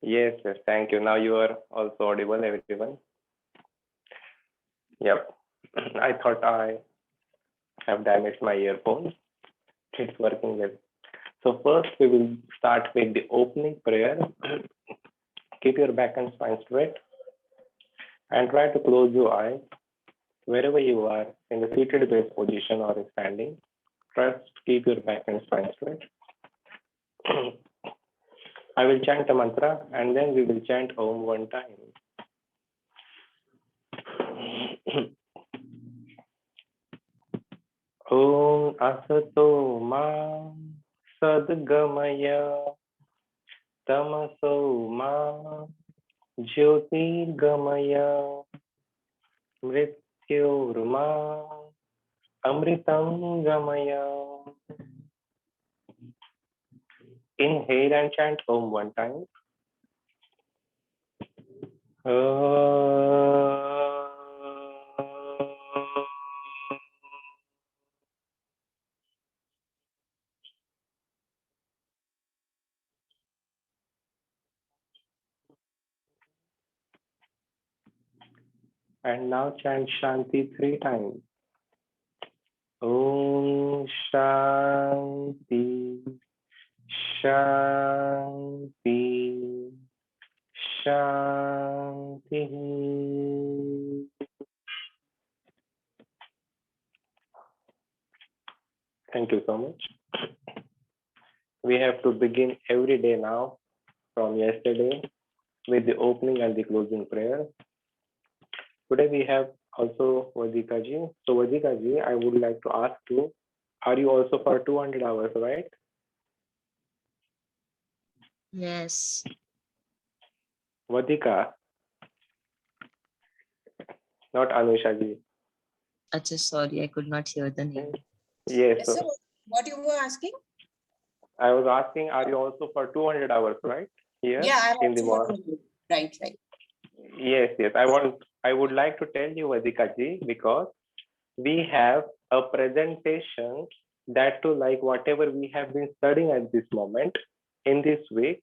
Yes, yes, thank you. Now you are also audible, everyone. Yep. I thought I have damaged my earphones. It's working well. So first we will start with the opening prayer. Keep your back and spine straight and try to close your eyes wherever you are in the seated base position or standing. First, keep your back and spine straight. I will chant a mantra and then we will chant Om one time. Om Asato Ma Sadgamaya Tamaso Ma Jyotirgamaya Mrityorma Amritam Gamaya. Inhale and chant Om one time. And now chant Shanti three times. Om Shanti Shanti Shanti. Thank you so much. We have to begin every day now from yesterday with the opening and the closing prayer. Today we have also Vadika ji. So Vadika ji, I would like to ask you, are you also for 200 hours, right? Yes. Vadika, not Anusha ji. Acha, sorry, I could not hear the name. Yes, Yes, sir. What you were asking? I was asking, are you also for 200 hours, right? Here Yeah, I'm in the also mosque. for right, right. Yes, yes. I would like to tell you, Vadika ji, because we have a presentation that to like whatever we have been studying at this moment in this week.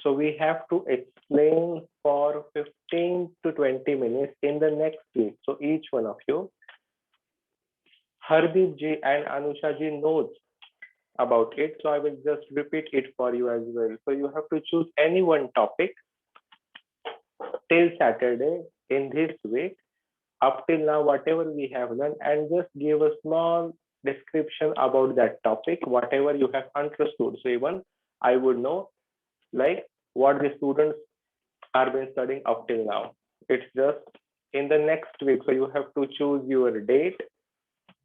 So we have to explain for 15 to 20 minutes in the next week. So each one of you, Hardeep ji and Anusha ji knows about it. So I will just repeat it for you as well. So you have to choose any one topic till Saturday in this week up till now, whatever we have done, and just give a small description about that topic, whatever you have understood. So even I would know like what the students are been studying up till now. It's just in the next week. So you have to choose your date.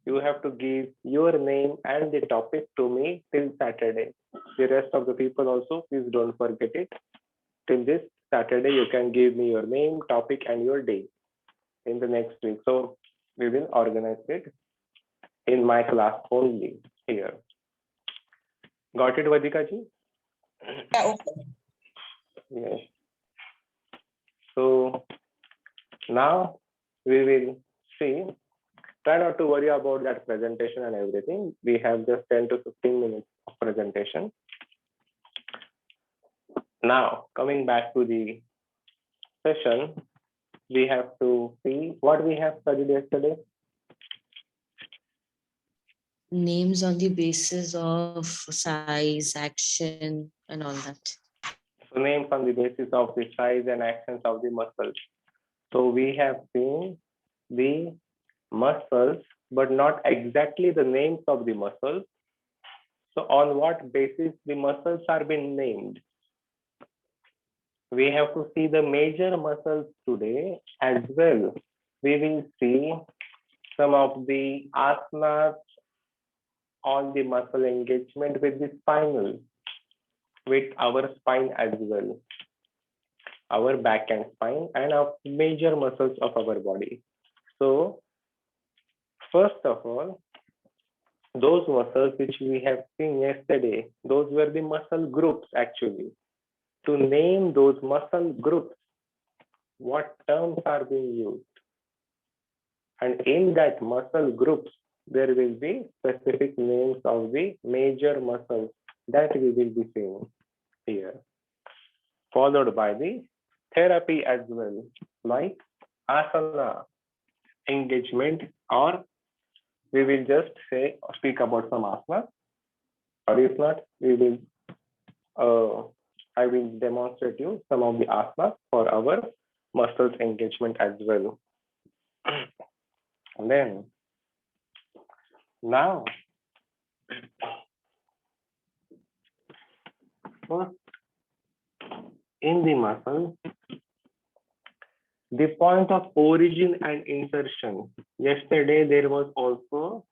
You have to give your name and the topic to me till Saturday. The rest of the people also, please don't forget it. Till this Saturday, you can give me your name, topic, and your date in the next week. So we will organize it in my class only here. Got it, Vadika ji? Yeah, okay. Yes. So now we will see. Try not to worry about that presentation and everything. We have just 10 to 15 minutes of presentation. Now, coming back to the session, we have to see what we have studied yesterday. Names on the basis of size, action, and all that. So names on the basis of the size and actions of the muscles. So we have seen the muscles, but not exactly the names of the muscles. So on what basis the muscles are being named? We have to see the major muscles today as well. We will see some of the asanas on the muscle engagement with the spinal, with our spine as well, our back and spine, and our major muscles of our body. So first of all, those muscles which we have seen yesterday, those were the muscle groups actually. To name those muscle groups, what terms are being used? And in that muscle groups, there will be specific names of the major muscles that we will be seeing here. followed by the therapy as well, like asana, engagement, or we will just say speak about some asana, or if not, we will I will demonstrate you some of the asanas for our muscles engagement as well. And then now, first in the muscle, the point of origin and insertion. Yesterday there was also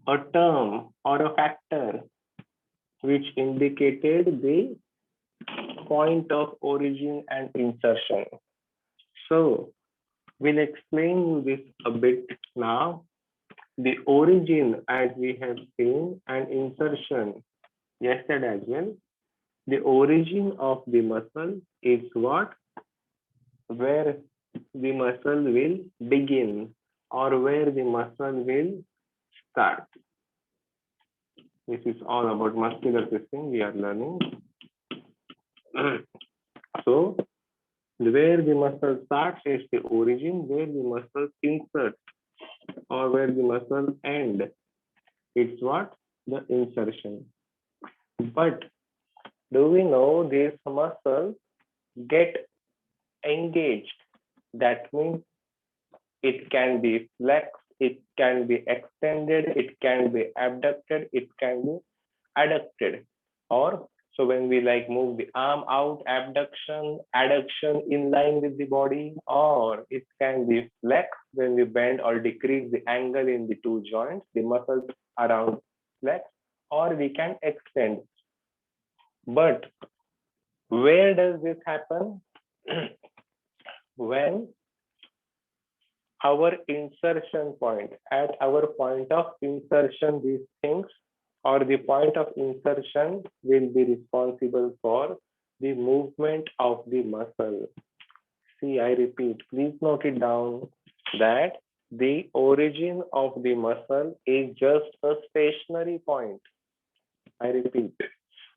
a term or a factor which indicated the point of origin and insertion. So we'll explain you this a bit now. The origin, as we have seen, and insertion yesterday as well. The origin of the muscle is what? Where the muscle will begin or where the muscle will start. This is all about muscular system we are learning. So, where the muscle starts is the origin, where the muscle inserts or where the muscle ends. It's what? The insertion. But do we know these muscles get engaged? That means it can be flexed, it can be extended, it can be abducted, it can be adducted. Or so when we like move the arm out, abduction, adduction in line with the body, or it can be flexed when we bend or decrease the angle in the two joints, the muscles around flex, or we can extend. But where does this happen? When our insertion point, at our point of insertion, these things or the point of insertion will be responsible for the movement of the muscle. See, I repeat, please note it down that the origin of the muscle is just a stationary point. I repeat,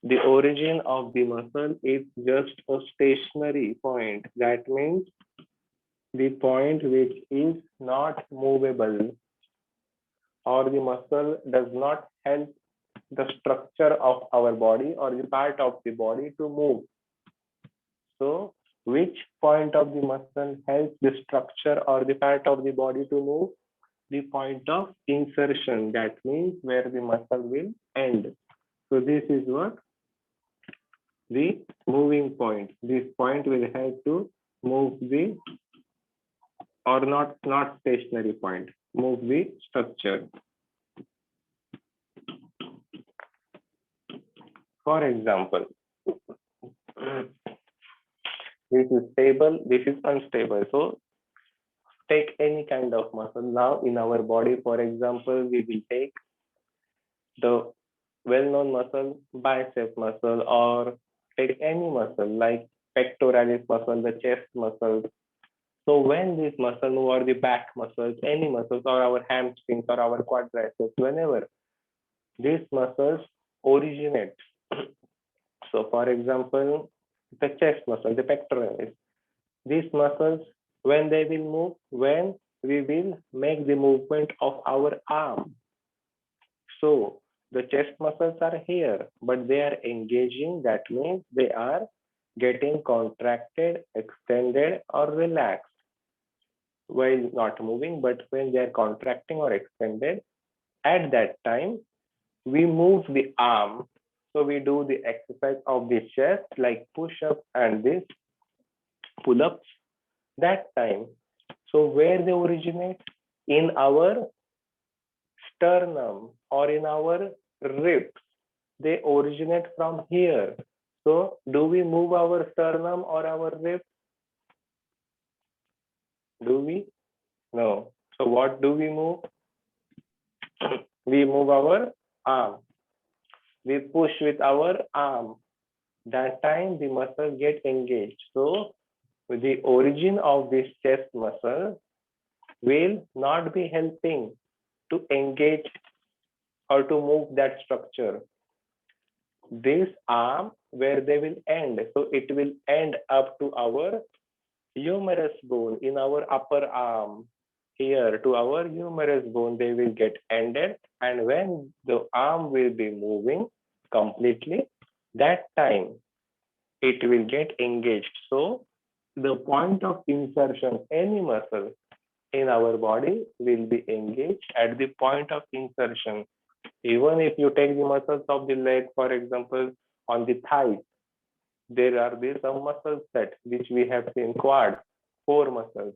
the origin of the muscle is just a stationary point. That means the point which is not movable, or the muscle does not help the structure of our body or the part of the body to move. So, which point of the muscle helps the structure or the part of the body to move? The point of insertion. That means where the muscle will end. So, this is what? The moving point. This point will help to move the, or not stationary point, move the structure. For example, this is stable, this is unstable. So take any kind of muscle. Now in our body, for example, we will take the well-known muscle, bicep muscle, or take any muscle like pectoralis muscle, the chest muscle. So when this muscle move, or the back muscles, any muscles, or our hamstrings or our quadriceps, whenever these muscles originate. So for example, the chest muscle, the pectoralis, these muscles, when they will move, when we will make the movement of our arm. So the chest muscles are here, but they are engaging. That means they are getting contracted, extended, or relaxed while not moving. But when they are contracting or extended, at that time, we move the arm. So we do the exercise of the chest like push-up and this pull-ups that time. So where they originate? In our sternum or in our ribs. They originate from here. So do we move our sternum or our ribs? Do we? No. So what do we move? We move our arm. We push with our arm. That time the muscle get engaged. So the origin of this chest muscle will not be helping to engage or to move that structure. this arm where they will end. So it will end up to our humerus bone in our upper arm. Here to our humerus bone, they will get ended. And when the arm will be moving completely, that time it will get engaged. So the point of insertion, any muscle in our body will be engaged at the point of insertion. Even if you take the muscles of the leg, for example, on the thighs, there are these some muscle sets which we have seen quad, core muscles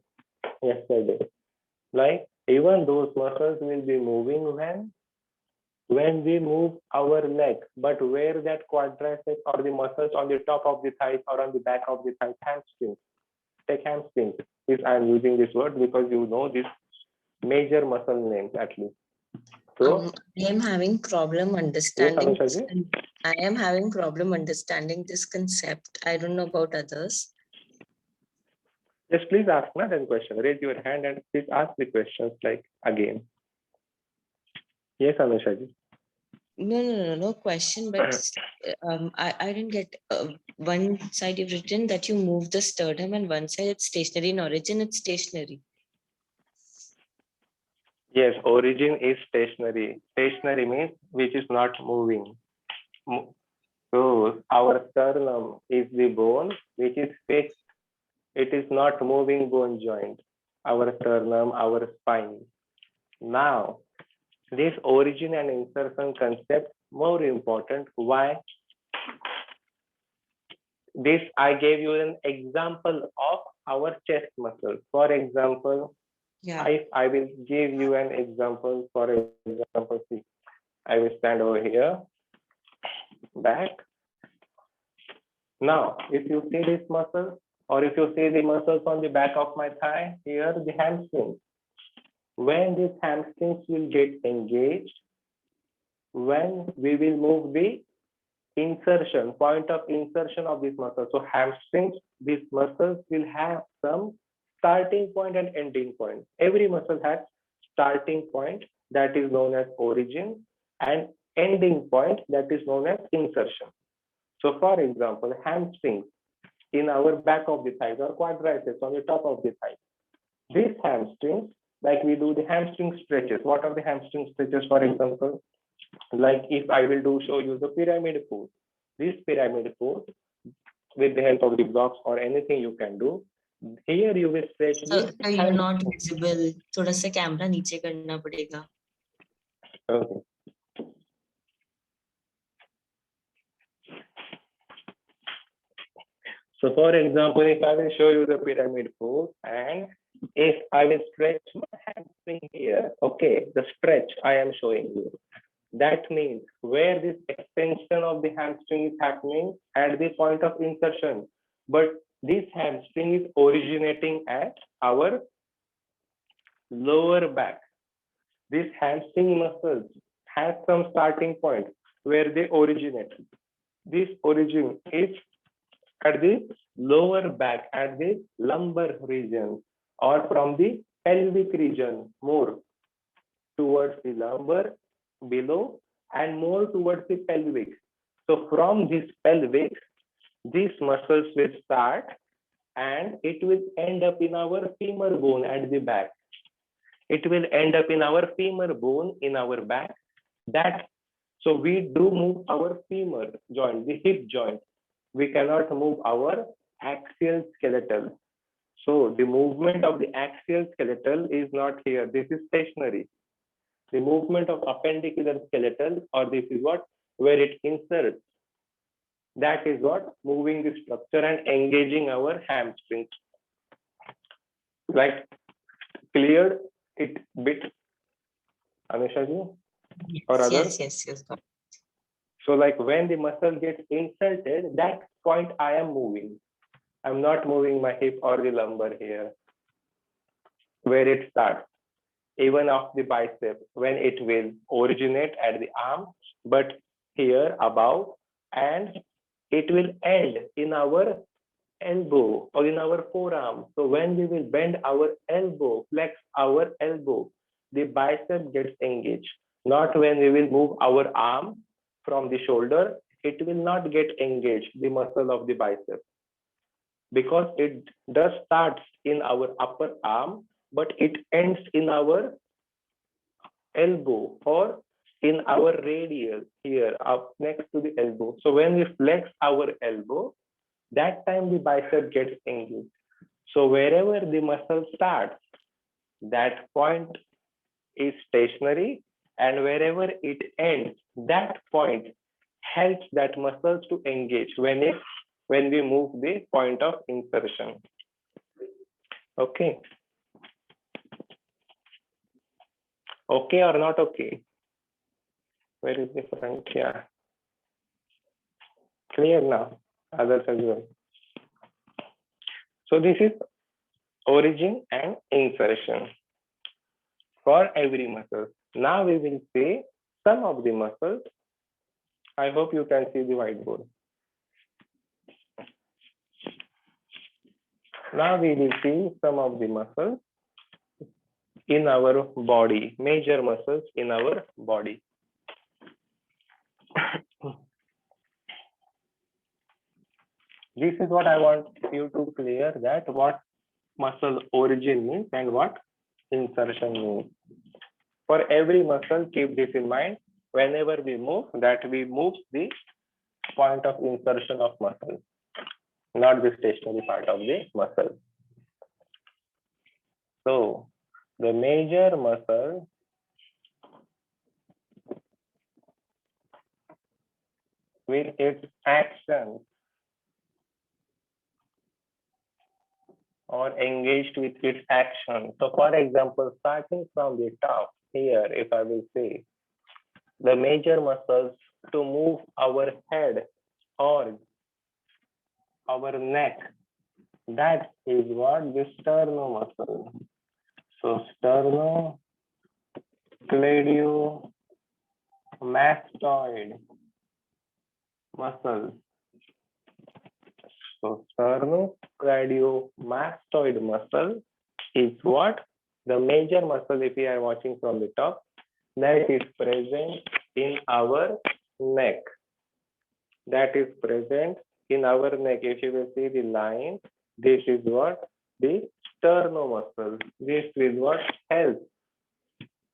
yesterday. Like even those muscles will be moving when we move our leg, but where that quadricep or the muscles on the top of the thighs or on the back of the thighs, hamstrings. Take hamstrings. If I'm using this word because you know these major muscle names at least. So I am having problem yes, understanding. Anushaji. I am having problem understanding this concept. I don't know about others. Yes, please ask me that question. Raise your hand and please ask the questions like again. Yes, Anushaji. No question, but I didn't get one side you've written that you move the sternum and one side it's stationary in origin, it's stationary. Yes, origin is stationary. Stationary means which is not moving. So our sternum is the bone which is fixed. It is not moving bone joint. Our sternum, our spine. Now, this origin and insertion concept more important. Why? This I gave you an example of our chest muscle. For example, Yeah. I will give you an example. For example, see, I will stand over here, back. Now, if you see this muscle, or if you see the muscles on the back of my thigh, here the hamstrings. When these hamstrings will get engaged, when we will move the insertion, point of insertion of this muscle. So hamstrings, these muscles will have some starting point and ending point. Every muscle has starting point that is known as origin and ending point that is known as insertion. So for example, hamstrings in our back of the thighs or quadriceps on the top of the thighs. These hamstrings, like we do the hamstring stretches. What are the hamstring stretches, for example? Like if I will show you the pyramid pose. This pyramid pose, with the help of the blocks or anything you can do, here you will stretch So the you're not hamstring. visible. थोड़ा सा camera नीचे करना पड़ेगा. Okay. So for example, if I will show you the pyramid pose and if I will stretch my hamstring here, okay, the stretch I am showing you. That means where this extension of the hamstring is happening at the point of insertion, but this hamstring is originating at our lower back. This hamstring muscles has some starting point where they originate. This origin is at the lower back, at the lumbar region, or from the pelvic region, more towards the lumbar below and more towards the pelvic. So from this pelvic, these muscles will start and it will end up in our femur bone at the back. It will end up in our femur bone in our back. That so we do move our femur joint, the hip joint. We cannot move our axial skeletal. So the movement of the axial skeletal is not here. This is stationary. The movement of appendicular skeletal, or this is what, where it inserts. That is what moving the structure and engaging our hamstrings. Like cleared it bit, Anushaji, or others? Yes. So like when the muscle gets inserted, that point I am moving. I'm not moving my hip or the lumbar here, where it starts. Even of the bicep, when it will originate at the arm, but here above, and it will end in our elbow or in our forearm. So when we will bend our elbow, flex our elbow, the bicep gets engaged. Not when we will move our arm from the shoulder it will not get engaged, the muscle of the bicep, because it does start in our upper arm, but it ends in our elbow or in our radial here up next to the elbow. So when we flex our elbow, that time the bicep gets engaged. So wherever the muscle starts, that point is stationary, and wherever it ends, that point helps that muscles to engage when we move the point of insertion. Okay. Okay or not okay? Where is the front? Yeah. Clear now. Others as well. So this is origin and insertion for every muscle. Now we will see some of the muscles. I hope you can see the whiteboard. Now we will see some of the muscles in our body, major muscles in our body. This is what I want you to clear, that what muscle origin means and what insertion means. For every muscle, keep this in mind. Whenever we move, that we move the point of insertion of muscle, not the stationary part of the muscle. So the major muscle with its action or engaged with its action. So for example, starting from the top here, if I will say the major muscles to move our head or our neck, that is what the sternomuscle. So sternocleidomastoid muscle. So sternocleidomastoid muscle is what? The major muscle, if we are watching from the top, that is present in our neck. That is present in our neck. If you will see the line, this is what? The sternomuscle. This is what helps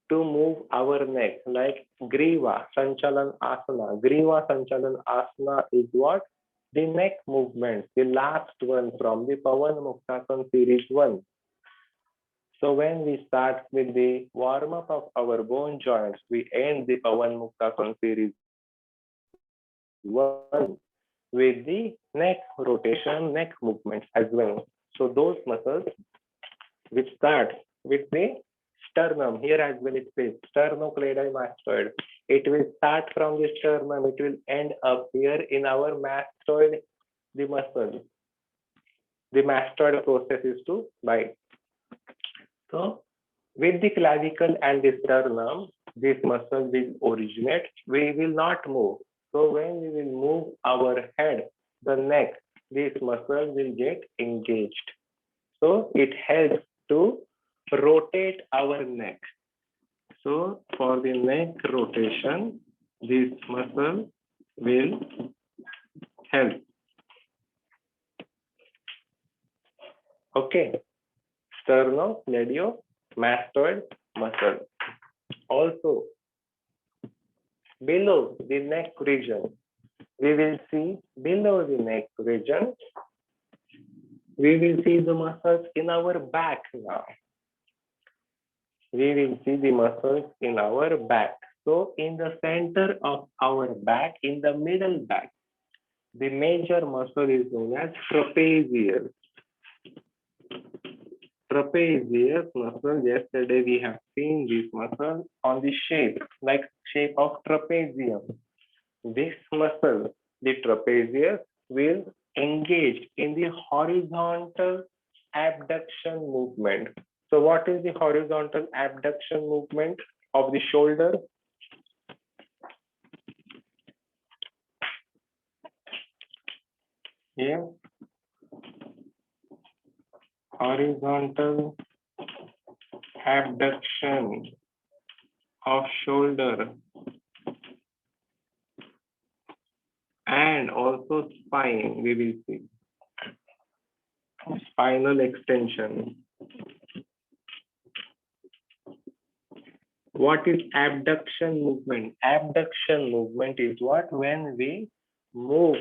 to move our neck, like Griva Sanchalan Asana. Griva Sanchalan Asana is what? The neck movement, the last one from the Pavan Muktasan series 1. So when we start with the warm up of our bone joints, we end the Pavan Muktasan series 1 with the neck rotation, neck movements as well. So those muscles which start with the sternum, here as well it says sternocleidomastoid. It will start from the sternum, it will end up here in our mastoid, the muscle. The mastoid process is to bite. So with the clavicle and the sternum, this muscle will originate. We will not move. So when we will move our head, the neck, this muscle will get engaged. So it helps to rotate our neck. So for the neck rotation, this muscle will help. Okay, sternocleidomastoid muscle. Also, below the neck region, we will see below the neck region, we will see the muscles in our back now. We will see the muscles in our back. So in the center of our back, in the middle back, the major muscle is known as trapezius. Trapezius muscle, yesterday we have seen this muscle on the shape, like shape of trapezium. This muscle, the trapezius, will engage in the horizontal abduction movement. So what is the horizontal abduction movement of the shoulder? Yeah. Horizontal abduction of shoulder. and also spine, we will see. Spinal extension. What is abduction movement? Abduction movement is what? When we move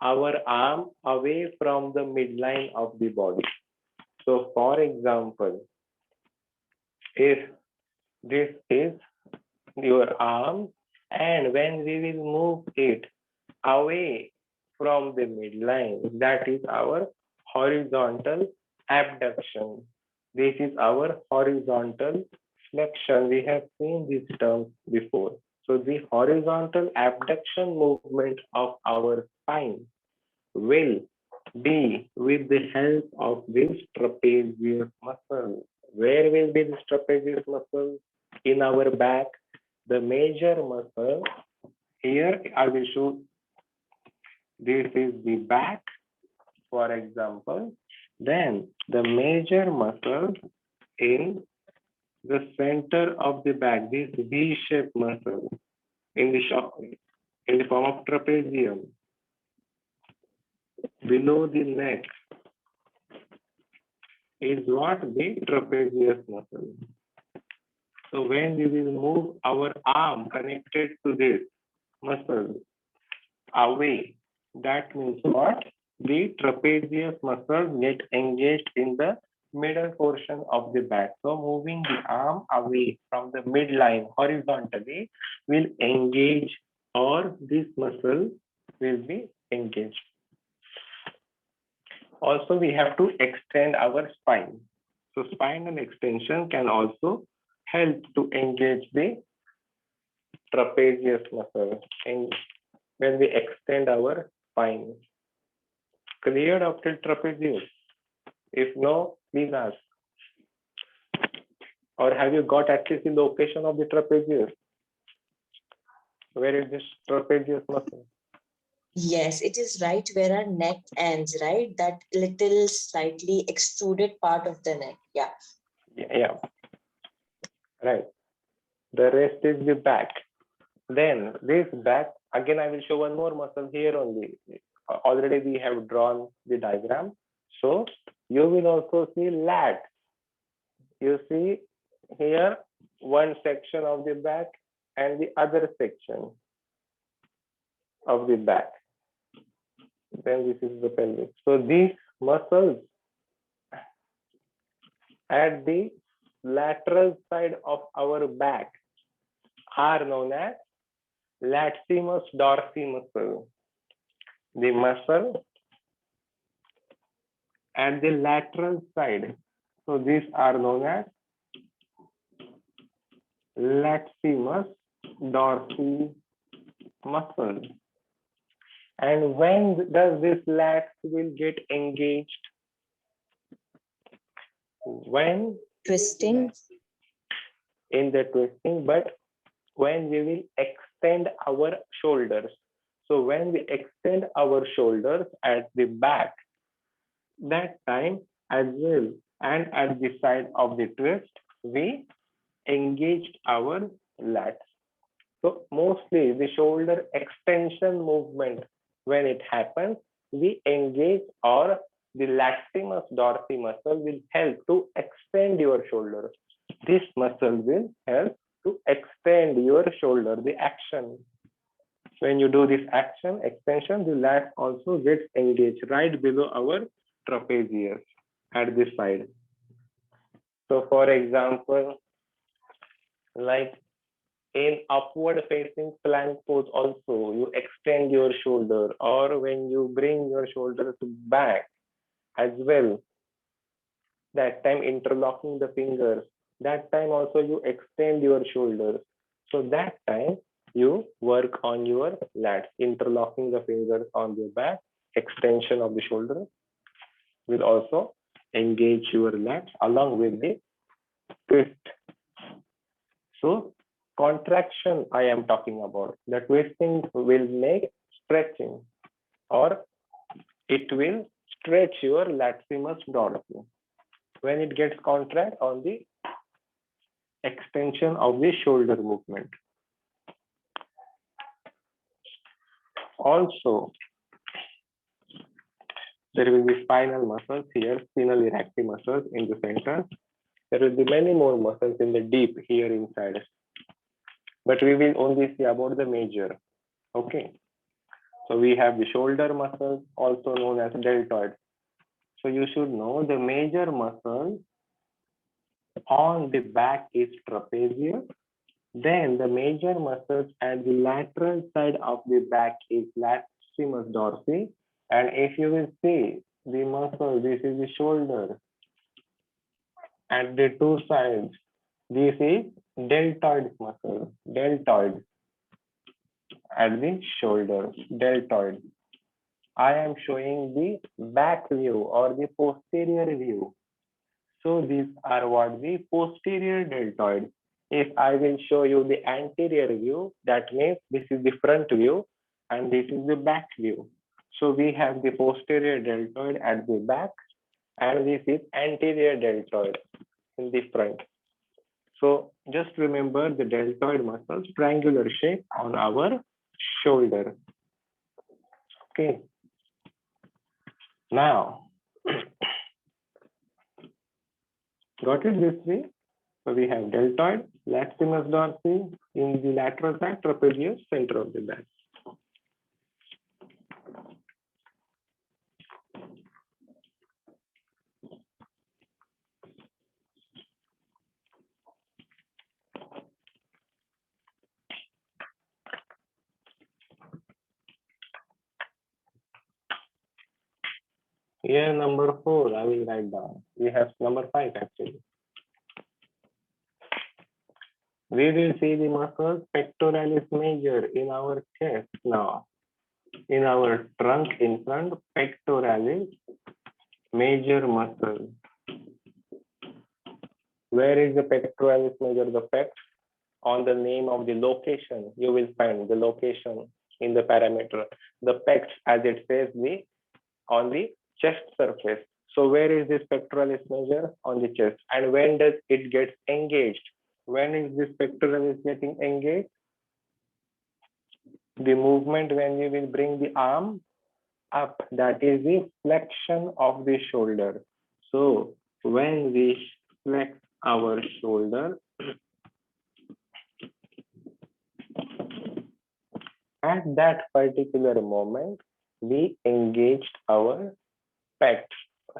our arm away from the midline of the body. So for example, if this is your arm and when we will move it away from the midline, that is our horizontal abduction. This is our horizontal flexion. We have seen these terms before. So the horizontal abduction movement of our spine will be with the help of this trapezius muscle. Where will be this trapezius muscle? In our back. The major muscle, here I will show, this is the back, for example. Then the major muscle in the center of the back, this V-shaped muscle in the form of trapezium. Below the neck is what? The trapezius muscle. So when we will move our arm connected to this muscle away, that means what? The trapezius muscle get engaged in the middle portion of the back. So moving the arm away from the midline horizontally will engage, or this muscle will be engaged. Also, we have to extend our spine. So spinal extension can also help to engage the trapezius muscle when we extend our spine. Cleared up till trapezius? If no, please ask. Or have you got at least the location of the trapezius? Where is this trapezius muscle? Yes, it is right where our neck ends, right? That little slightly extruded part of the neck. Yeah. Yeah. Right. The rest is the back. Then this back, again, I will show one more muscle here only. Already we have drawn the diagram. So you will also see lat. You see here one section of the back and the other section of the back. Then this is the pelvis. So these muscles at the lateral side of our back are known as latissimus dorsi muscle. The muscle at the lateral side. So these are known as latissimus dorsi muscle. And when does this lat will get engaged? When? Twisting. In the twisting, but when we will extend our shoulders. So when we extend our shoulders at the back, that time as well, and at the side of the twist, we engaged our lats. So mostly the shoulder extension movement, when it happens, we engage, or the latissimus dorsi muscle will help to extend your shoulder. This muscle will help to extend your shoulder, the action. When you do this action, extension, the lat also gets engaged right below our trapezius at this side. So for example, like in upward facing plank pose also, you extend your shoulder, or when you bring your shoulder to back as well, that time interlocking the fingers, that time also you extend your shoulders. So that time you work on your lats, interlocking the fingers on the back, extension of the shoulder will also engage your lats along with the twist. So contraction I am talking about. The twisting will make stretching, or it will stretch your latissimus dorsi when it gets contract on the extension of the shoulder movement. Also, there will be spinal muscles here, spinal erecti muscles in the center. There will be many more muscles in the deep here inside. But we will only see about the major. Okay. So we have the shoulder muscles, also known as deltoid. So you should know the major muscle on the back is trapezius. Then the major muscles at the lateral side of the back is latissimus dorsi. And if you will see the muscle, this is the shoulder. At the two sides, this is deltoid muscle, deltoid at the shoulder, deltoid. I am showing the back view or the posterior view. So these are what the posterior deltoid. If I will show you the anterior view, that means this is the front view and this is the back view. So we have the posterior deltoid at the back and this is anterior deltoid in the front. So just remember the deltoid muscles, triangular shape on our shoulder. Okay. Now, got it this way? So we have deltoid, latissimus dorsi in the lateral side, trapezius, center of the back. Here number 4, I will write down. We have number 5 actually. We will see the muscle pectoralis major in our chest now. In our trunk in front, pectoralis major muscle. Where is the pectoralis major? The pect on the name of the location. You will find the location in the parameter. The pect, as it says, on the chest surface. So where is this pectoralis major? On the chest. And when does it get engaged? When is this pectoralis getting engaged? The movement when we will bring the arm up, that is the flexion of the shoulder. So when we flex our shoulder, at that particular moment, we engaged our pect.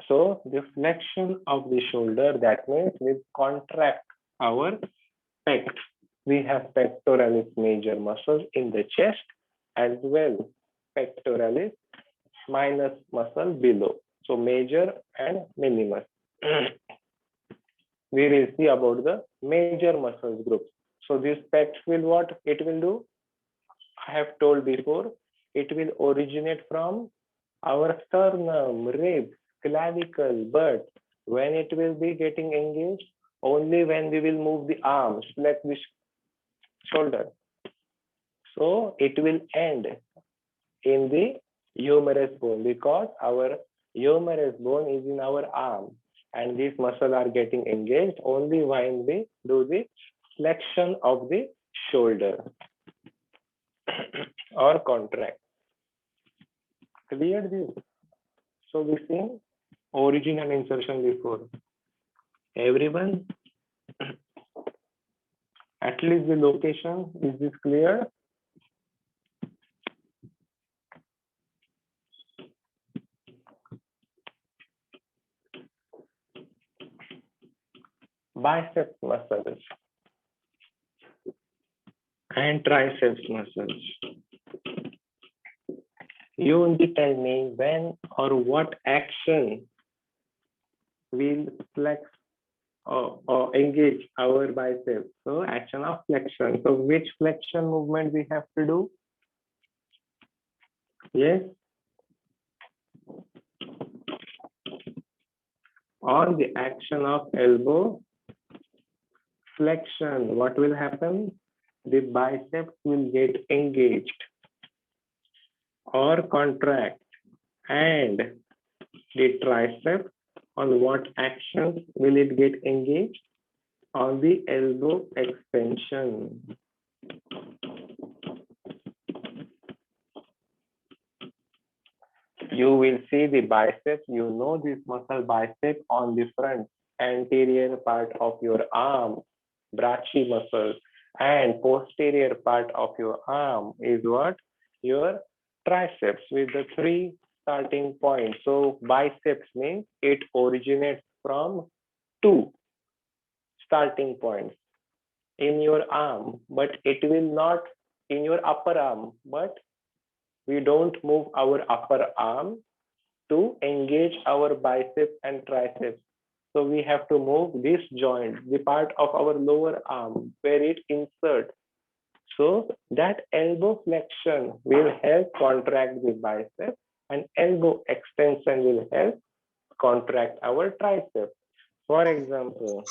So the flexion of the shoulder, that means we contract our pect. We have pectoralis major muscle in the chest as well, pectoralis minus muscle below. So major and minimus. We will see about the major muscles group. So this pect will what it will do? I have told before, it will originate from our sternum, ribs, clavicle, but when it will be getting engaged, only when we will move the arms, like this shoulder. So it will end in the humerus bone because our humerus bone is in our arm and these muscles are getting engaged only when we do the flexion of the shoulder or contract. Clear this? So we see origin and insertion before. Everyone, at least the location, is this clear? Biceps muscles and triceps muscles. You only tell me when or what action will flex or engage our biceps. So action of flexion. So which flexion movement we have to do? Yes. On the action of elbow flexion, what will happen? The biceps will get engaged or contract, and the tricep, on what action will it get engaged? On the elbow extension. you will see the biceps. You know this muscle bicep on the front anterior part of your arm, brachii muscle, and posterior part of your arm is what? Your triceps with the three starting points. So biceps means it originates from two starting points in your arm, but it will not in your upper arm, but we don't move our upper arm to engage our biceps and triceps. So we have to move this joint, the part of our lower arm where it inserts. So that elbow flexion will help contract the bicep and elbow extension will help contract our tricep. For example,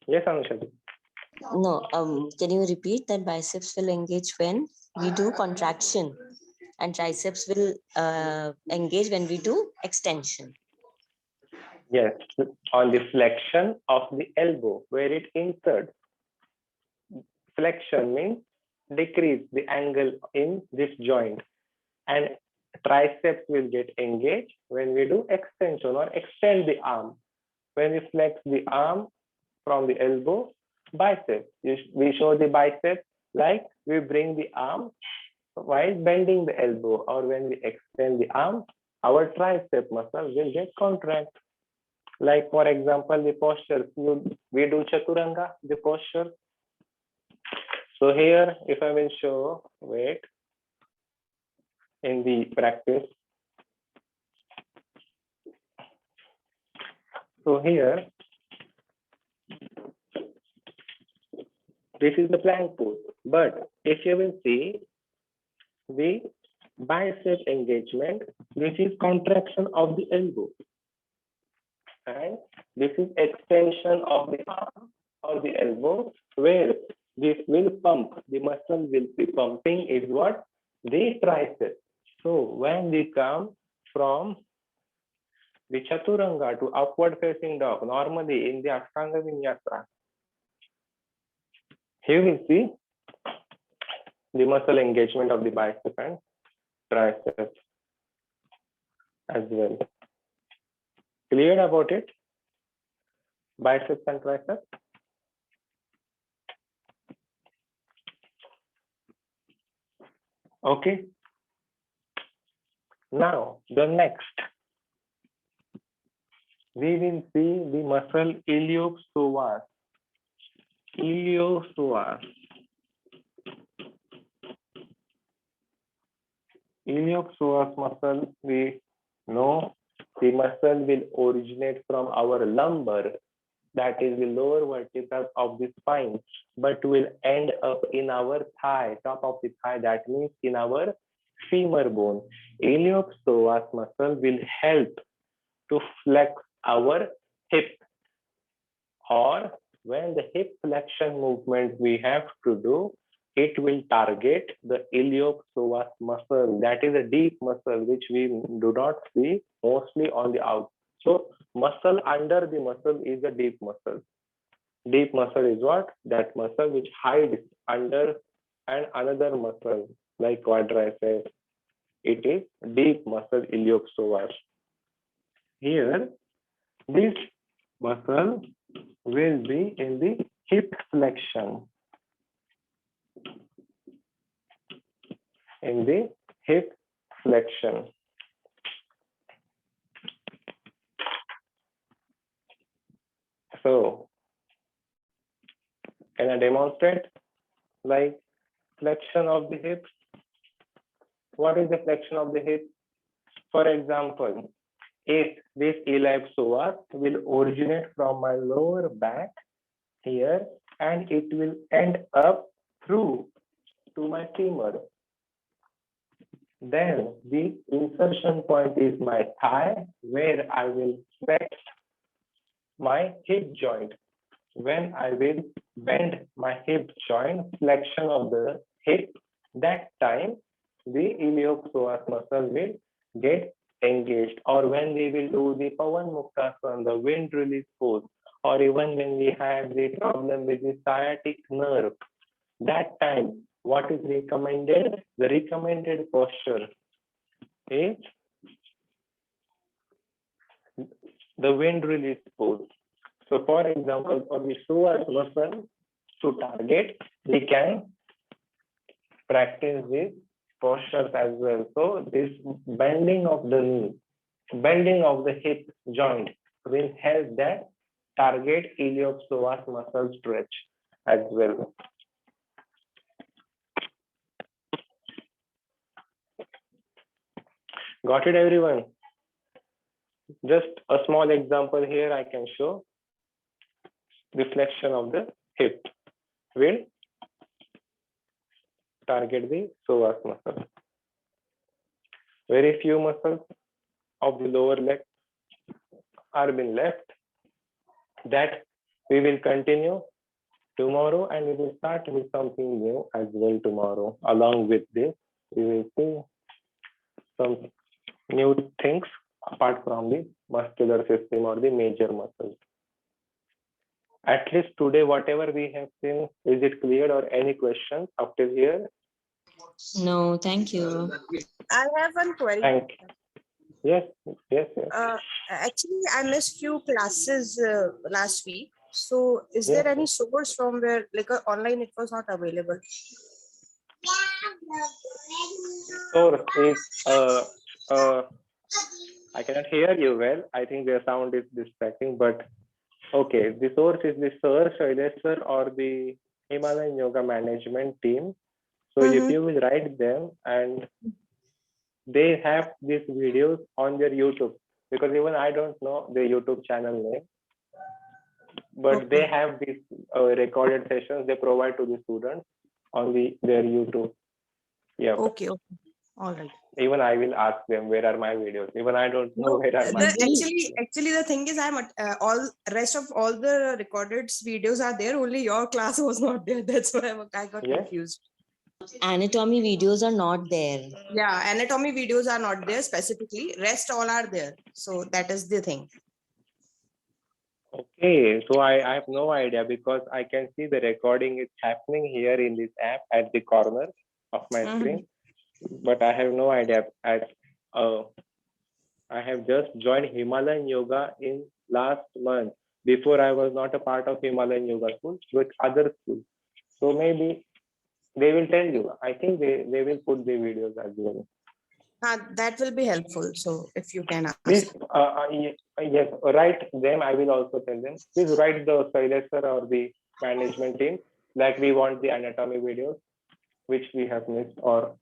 yes, Anusha. No, can you repeat that biceps will engage when we do contraction and triceps will engage when we do extension? Yes, on the flexion of the elbow where it inserts. Flexion means decrease the angle in this joint, and triceps will get engaged when we do extension or extend the arm. When we flex the arm from the elbow, bicep. We show the bicep like we bring the arm while bending the elbow, or when we extend the arm, our tricep muscle will get contract. Like for example, the posture, we do chaturanga, the posture. So here, if I will show, wait, in the practice. So here, this is the plank pose. But if you will see the bicep engagement, this is contraction of the elbow. And this is extension of the arm or the elbow, where this will pump, the muscle will be pumping is what? The tricep. So when we come from the chaturanga to upward facing dog, normally in the Ashtanga Vinyasa, here we see the muscle engagement of the bicep and tricep as well. Clear about it? Biceps and triceps? Okay. Now, the next, we will see the muscle iliopsoas. Iliopsoas. Iliopsoas muscle, we know the muscle will originate from our lumbar, that is the lower vertebra of the spine, but will end up in our thigh, top of the thigh, that means in our femur bone. Iliopsoas muscle will help to flex our hip, or when the hip flexion movement we have to do, it will target the iliopsoas muscle. That is a deep muscle which we do not see mostly on the out. So muscle under the muscle is a deep muscle. Deep muscle is what? That muscle which hides under and another muscle like quadriceps. It is deep muscle iliopsoas. Here, this muscle will be in the hip flexion. In the hip flexion. So, can I demonstrate? Like flexion of the hips. What is the flexion of the hip? For example, if this iliopsoas will originate from my lower back here, and it will end up through to my femur. Then the insertion point is my thigh, where I will flex my hip joint. When I will bend my hip joint, flexion of the hip, that time the iliopsoas muscle will get engaged. Or when we will do the Pawan Muktasana, the wind release pose, or even when we have the problem with the sciatic nerve, that time what is recommended? The recommended posture is the wind release pose. So for example, for the psoas muscle to target, we can practice this postures as well. So this bending of the knee, bending of the hip joint will help that target iliopsoas muscle stretch as well. Got it, everyone? Just a small example here I can show. The flexion of the hip will target the psoas muscle. Very few muscles of the lower leg are being left. That we will continue tomorrow, and we will start with something new as well tomorrow. Along with this, we will see some new things apart from the muscular system or the major muscles. At least today, whatever we have seen, is it clear or any questions up till here? No, thank you. I have one query. Thank you. Yes, yes, yes. Actually, I missed few classes last week. So is Yes. there any source from where like online it was not available? Source is I cannot hear you well. I think the sound is distracting, but okay. The source is the Sir Shailesh sir or the Himalayan Yoga Management team. So if you will write them, and they have these videos on their YouTube, because even I don't know the YouTube channel name, but they have these recorded sessions they provide to the students on their YouTube. Yeah. Okay, okay. All right. Even I will ask them where are my videos. Even I don't know No, where are my. actually the thing is I'm all rest of all the recorded videos are there. Only your class was not there. That's why I got Yes. confused. Anatomy videos are not there. Yeah, anatomy videos are not there specifically. Rest all are there. So that is the thing. Okay, so I have no idea because I can see the recording is happening here in this app at the corner of my screen, but I have no idea. I have just joined Himalayan Yoga in last month. Before I was not a part of Himalayan Yoga school, with other schools. So maybe they will tell you. I think they will put the videos as well. That will be helpful. So if you can ask. Please, yes, write them. I will also tell them. Please write the Shailesh sir or the management team like we want the anatomy videos, which we have missed or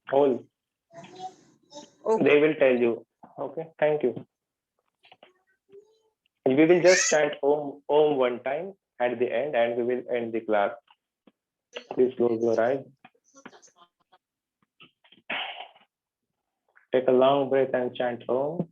whole. Okay. They will tell you. Okay, thank you. We will just chant Om one time at the end, and we will end the class. Please close your eyes. Take a long breath and chant Om.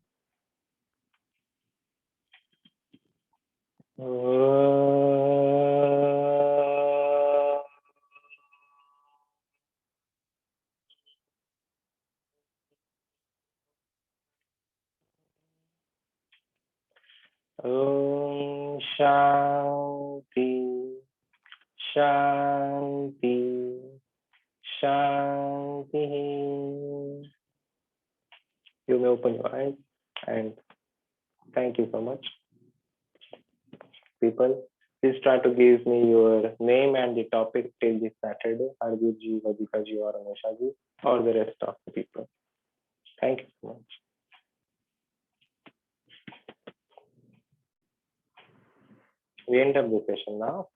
Om Shanti Shanti Shanti. You may open your eyes, and thank you so much. People, please try to give me your name and the topic till this Saturday. Hardeep ji, Vadika ji, or Anisha ji, or the rest of the people. Thank you so much. We end up the session now.